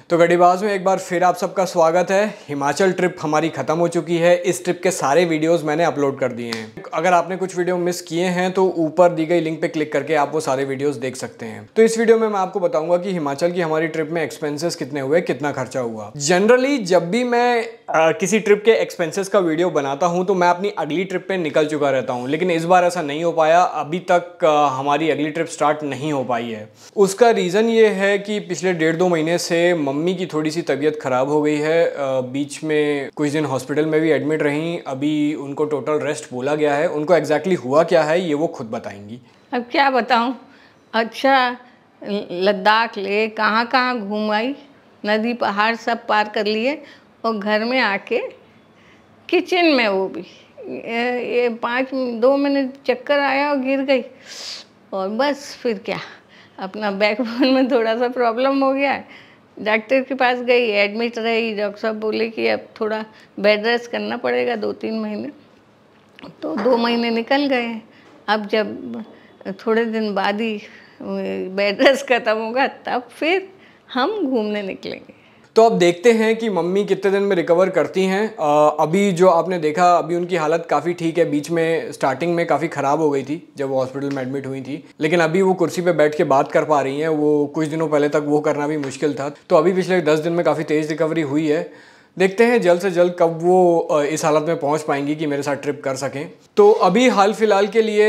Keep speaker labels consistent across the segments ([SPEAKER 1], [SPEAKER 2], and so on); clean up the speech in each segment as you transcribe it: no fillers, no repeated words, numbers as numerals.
[SPEAKER 1] तो गढ़ीबाज में एक बार फिर आप सबका स्वागत है। हिमाचल ट्रिप हमारी ख़त्म हो चुकी है। इस ट्रिप के सारे वीडियोस मैंने अपलोड कर दिए हैं। अगर आपने कुछ वीडियो मिस किए हैं तो ऊपर दी गई लिंक पे क्लिक करके आप वो सारे वीडियोस देख सकते हैं। तो इस वीडियो में मैं आपको बताऊंगा कि हिमाचल की हमारी ट्रिप में एक्सपेंसेस कितने हुए, कितना खर्चा हुआ। जनरली जब भी मैं किसी ट्रिप के एक्सपेंसेस का वीडियो बनाता हूँ तो मैं अपनी अगली ट्रिप पे निकल चुका रहता हूँ, लेकिन इस बार ऐसा नहीं हो पाया। अभी तक हमारी अगली ट्रिप स्टार्ट नहीं हो पाई है। उसका रीज़न ये है कि पिछले 1.5-2 महीने से मम्मी की थोड़ी सी तबीयत ख़राब हो गई है। बीच में कुछ दिन हॉस्पिटल में भी एडमिट रहीं। अभी उनको टोटल रेस्ट बोला गया है। उनको एग्जैक्टली हुआ क्या है ये वो खुद बताएंगी।
[SPEAKER 2] अब क्या बताऊँ। अच्छा, लद्दाख ले कहाँ कहाँ घूम आई, नदी पहाड़ सब पार कर लिए और घर में आके किचन में वो भी ये 2 मिनट चक्कर आया और गिर गई। और बस फिर क्या, अपना बैकबोन में थोड़ा सा प्रॉब्लम हो गया। डॉक्टर के पास गई, एडमिट रही। डॉक्टर साहब बोले कि अब थोड़ा बेड रेस्ट करना पड़ेगा 2-3 महीने। तो 2 महीने निकल गए। अब जब थोड़े दिन बाद ही बेड रेस्ट ख़त्म होगा तब फिर हम घूमने निकलेंगे।
[SPEAKER 1] तो अब देखते हैं कि मम्मी कितने दिन में रिकवर करती हैं। अभी जो आपने देखा, अभी उनकी हालत काफ़ी ठीक है। बीच में स्टार्टिंग में काफ़ी ख़राब हो गई थी जब वो हॉस्पिटल में एडमिट हुई थी, लेकिन अभी वो कुर्सी पे बैठ के बात कर पा रही हैं। वो कुछ दिनों पहले तक वो करना भी मुश्किल था। तो अभी पिछले 10 दिन में काफ़ी तेज़ रिकवरी हुई है। देखते हैं जल्द से जल्द कब वो इस हालत में पहुंच पाएंगी कि मेरे साथ ट्रिप कर सकें। तो अभी हाल फिलहाल के लिए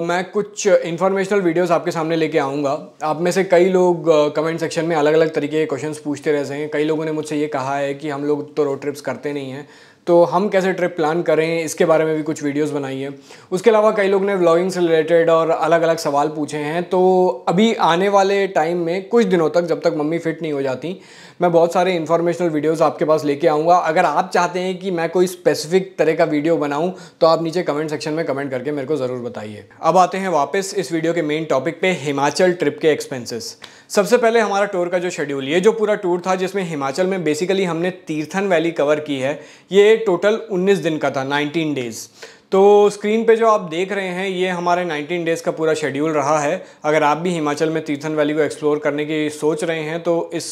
[SPEAKER 1] मैं कुछ इन्फॉर्मेशनल वीडियोस आपके सामने लेके आऊँगा। आप में से कई लोग कमेंट सेक्शन में अलग अलग तरीके के क्वेश्चंस पूछते रहते हैं। कई लोगों ने मुझसे ये कहा है कि हम लोग तो रोड ट्रिप्स करते नहीं हैं, तो हम कैसे ट्रिप प्लान करें, इसके बारे में भी कुछ वीडियोस बनाई है। उसके अलावा कई लोग ने व्लॉगिंग से रिलेटेड और अलग अलग सवाल पूछे हैं। तो अभी आने वाले टाइम में कुछ दिनों तक, जब तक मम्मी फिट नहीं हो जाती, मैं बहुत सारे इन्फॉर्मेशनल वीडियोस आपके पास लेके आऊँगा। अगर आप चाहते हैं कि मैं कोई स्पेसिफिक तरह का वीडियो बनाऊँ तो आप नीचे कमेंट सेक्शन में कमेंट करके मेरे को ज़रूर बताइए। अब आते हैं वापस इस वीडियो के मेन टॉपिक पे, हिमाचल ट्रिप के एक्सपेंसेस। सबसे पहले हमारा टूर का जो शेड्यूल, ये जो पूरा टूर था जिसमें हिमाचल में बेसिकली हमने तीर्थन वैली कवर की है, ये टोटल 19 दिन का था, 19 डेज़। तो स्क्रीन पे जो आप देख रहे हैं ये हमारे 19 डेज़ का पूरा शेड्यूल रहा है। अगर आप भी हिमाचल में तीर्थन वैली को एक्सप्लोर करने की सोच रहे हैं तो इस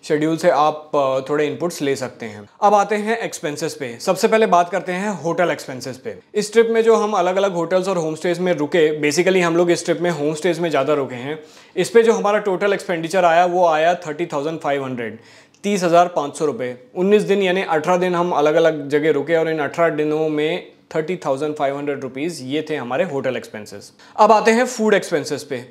[SPEAKER 1] शेड्यूल से आप थोड़े इनपुट्स ले सकते हैं। अब आते हैं एक्सपेंसेस पे। सबसे पहले बात करते हैं होटल एक्सपेंसेस पे। इस ट्रिप में जो हम अलग अलग होटल्स और होम स्टेज में रुके, बेसिकली हम लोग इस ट्रिप में होम स्टेज में ज़्यादा रुके हैं। इस पर जो हमारा टोटल एक्सपेंडिचर आया वो आया 30,500, 30,500 रुपये। 19 दिन यानी 18 दिन हम अलग अलग जगह रुके और इन 18 दिनों में 30,500 रुपीज़ ये थे हमारे होटल एक्सपेंसेस। अब आते हैं फूड एक्सपेंसेस पे।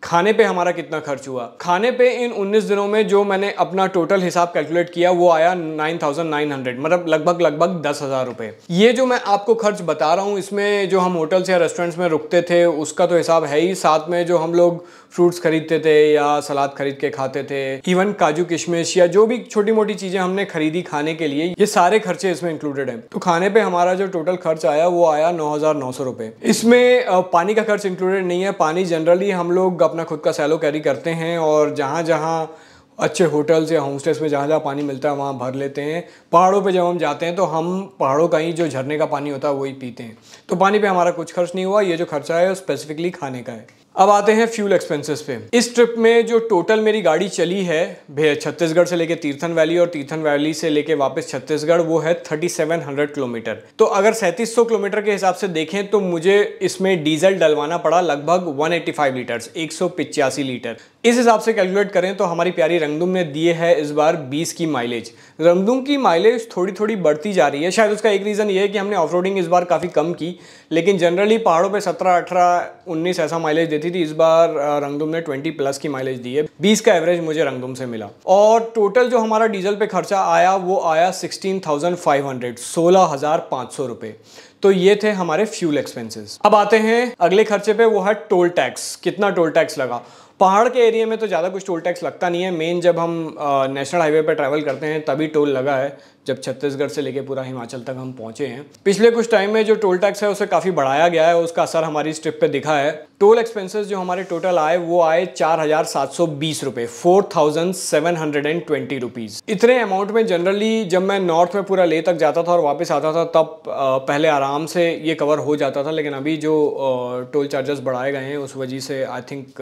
[SPEAKER 1] खाने पे हमारा कितना खर्च हुआ। खाने पे इन 19 दिनों में जो मैंने अपना टोटल हिसाब कैलकुलेट किया वो आया 9,900, मतलब लगभग 10,000 रुपये। ये जो मैं आपको खर्च बता रहा हूँ इसमें जो हम होटल्स या रेस्टोरेंट्स में रुकते थे उसका तो हिसाब है ही, साथ में जो हम लोग फ्रूट्स खरीदते थे या सलाद खरीद के खाते थे, इवन काजू किशमिश या जो भी छोटी मोटी चीज़ें हमने खरीदी खाने के लिए, ये सारे खर्चे इसमें इंक्लूडेड हैं। तो खाने पे हमारा जो टोटल खर्च आया वो आया 9,900 रुपये। इसमें पानी का खर्च इंक्लूडेड नहीं है। पानी जनरली हम लोग अपना खुद का सैलो कैरी करते हैं और जहाँ जहाँ अच्छे होटल्स या होम स्टेज में जहाँ जहाँ पानी मिलता है वहाँ भर लेते हैं। पहाड़ों पे जब हम जाते हैं तो हम पहाड़ों का ही जो झरने का पानी होता है वही पीते हैं। तो पानी पे हमारा कुछ खर्च नहीं हुआ। ये जो खर्चा है वो स्पेसिफिकली खाने का है। अब आते हैं फ्यूल एक्सपेंसेस पे। इस ट्रिप में जो टोटल मेरी गाड़ी चली है छत्तीसगढ़ से लेके तीर्थन वैली और तीर्थन वैली से लेके वापस छत्तीसगढ़, वो है 3700 किलोमीटर। तो अगर 3700 किलोमीटर के हिसाब से देखें तो मुझे इसमें डीजल डलवाना पड़ा लगभग 185 लीटर्स, 185 लीटर। इस हिसाब से कैलकुलेट करें तो हमारी प्यारी रंगदुम ने दिए है इस बार 20 की माइलेज। रंगदुम की माइलेज थोड़ी थोड़ी बढ़ती जा रही है। शायद उसका एक रीज़न ये है कि हमने ऑफ रोडिंग इस बार काफ़ी कम की, लेकिन जनरली पहाड़ों पे 17, 18, 19 ऐसा माइलेज देती थी। इस बार रंगदुम ने 20+ की माइलेज दी है। 20 का एवरेज मुझे रंगदुम से मिला। और टोटल जो हमारा डीजल पे खर्चा आया वो आया 16,500, 16,500 रुपये। तो ये थे हमारे फ्यूल एक्सपेंसेस। अब आते हैं अगले खर्चे पे, वो है टोल टैक्स। कितना टोल टैक्स लगा। पहाड़ के एरिया में तो ज़्यादा कुछ टोल टैक्स लगता नहीं है। मेन जब हम नेशनल हाईवे पर ट्रैवल करते हैं तभी टोल लगा है। जब छत्तीसगढ़ से लेके पूरा हिमाचल तक हम पहुंचे हैं। पिछले कुछ टाइम में जो टोल टैक्स है उसे काफ़ी बढ़ाया गया है, उसका असर हमारी इस ट्रिप पे दिखा है। टोल एक्सपेंसेस जो हमारे टोटल आए वो आए 4,720 रुपये, 4,720 रुपीज़। इतने अमाउंट में जनरली जब मैं नॉर्थ में पूरा ले तक जाता था और वापस आता था तब पहले आराम से ये कवर हो जाता था, लेकिन अभी जो टोल चार्जेस बढ़ाए गए हैं उस वजह से आई थिंक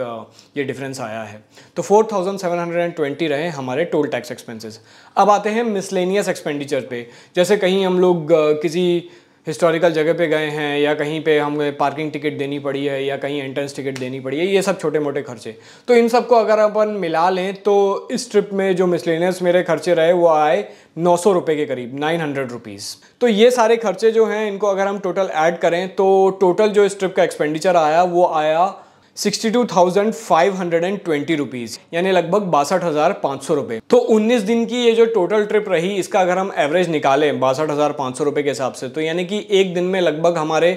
[SPEAKER 1] ये डिफरेंस आया है। तो 4,720 रहे हमारे टोल टैक्स एक्सपेंसेस। अब आते हैं मिसलेनियस एक्सपेंडिचर पे, जैसे कहीं हम लोग किसी हिस्टोरिकल जगह पे गए हैं या कहीं पे हमें पार्किंग टिकट देनी पड़ी है या कहीं एंट्रेंस टिकट देनी पड़ी है, ये सब छोटे मोटे खर्चे। तो इन सब को अगर अपन मिला लें तो इस ट्रिप में जो मिसलेनियस मेरे खर्चे रहे वो आए 900 रुपये के करीब, 900 रुपीज़। तो ये सारे खर्चे जो हैं इनको अगर हम टोटल ऐड करें तो टोटल जो इस ट्रिप का एक्सपेंडिचर आया वो आया 62,520 रुपीज़, यानी लगभग 62,500 रुपये। तो 19 दिन की ये जो टोटल ट्रिप रही इसका अगर हम एवरेज निकालें 62,500 रुपये के हिसाब से, तो यानी कि एक दिन में लगभग हमारे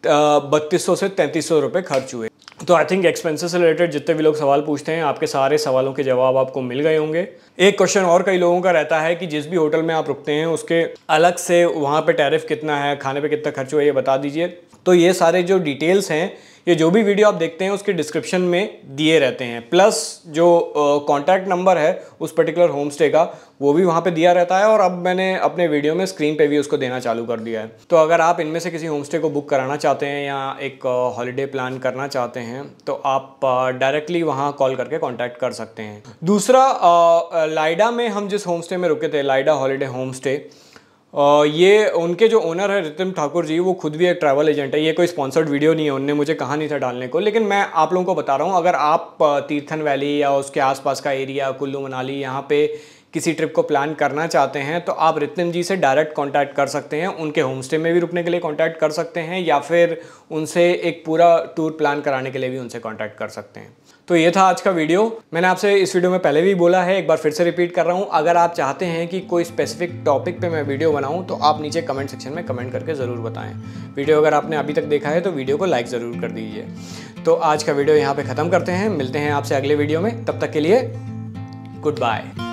[SPEAKER 1] 3200 से 3300 रुपये खर्च हुए। तो आई थिंक एक्सपेंसेस से रिलेटेड जितने भी लोग सवाल पूछते हैं आपके सारे सवालों के जवाब आपको मिल गए होंगे। एक क्वेश्चन और कई लोगों का रहता है कि जिस भी होटल में आप रुकते हैं उसके अलग से वहाँ पे टैरिफ कितना है, खाने पे कितना खर्च हुआ है, ये बता दीजिए। तो ये सारे जो डिटेल्स हैं ये जो भी वीडियो आप देखते हैं उसके डिस्क्रिप्शन में दिए रहते हैं, प्लस जो कॉन्टैक्ट नंबर है उस पर्टिकुलर होम स्टे का वो भी वहाँ पे दिया रहता है, और अब मैंने अपने वीडियो में स्क्रीन पे भी उसको देना चालू कर दिया है। तो अगर आप इनमें से किसी होम स्टे को बुक कराना चाहते हैं या एक हॉलीडे प्लान करना चाहते हैं तो आप डायरेक्टली वहाँ कॉल करके कॉन्टैक्ट कर सकते हैं। दूसरा, लाइडा में हम जिस होम स्टे में रुके थे, लाइडा हॉलीडे होम स्टे, ये उनके जो ओनर है रितिम ठाकुर जी, वो खुद भी एक ट्रैवल एजेंट है। ये कोई स्पॉन्सर्ड वीडियो नहीं है, उनने मुझे कहा नहीं था डालने को, लेकिन मैं आप लोगों को बता रहा हूँ। अगर आप तीर्थन वैली या उसके आसपास का एरिया, कुल्लू मनाली, यहाँ पे किसी ट्रिप को प्लान करना चाहते हैं तो आप रितिम जी से डायरेक्ट कांटेक्ट कर सकते हैं। उनके होम स्टे में भी रुकने के लिए कांटेक्ट कर सकते हैं या फिर उनसे एक पूरा टूर प्लान कराने के लिए भी उनसे कांटेक्ट कर सकते हैं। तो ये था आज का वीडियो। मैंने आपसे इस वीडियो में पहले भी बोला है, एक बार फिर से रिपीट कर रहा हूँ, अगर आप चाहते हैं कि कोई स्पेसिफिक टॉपिक पे मैं वीडियो बनाऊँ तो आप नीचे कमेंट सेक्शन में कमेंट करके ज़रूर बताएं। वीडियो अगर आपने अभी तक देखा है तो वीडियो को लाइक ज़रूर कर दीजिए। तो आज का वीडियो यहाँ पे ख़त्म करते हैं, मिलते हैं आपसे अगले वीडियो में, तब तक के लिए गुड बाय।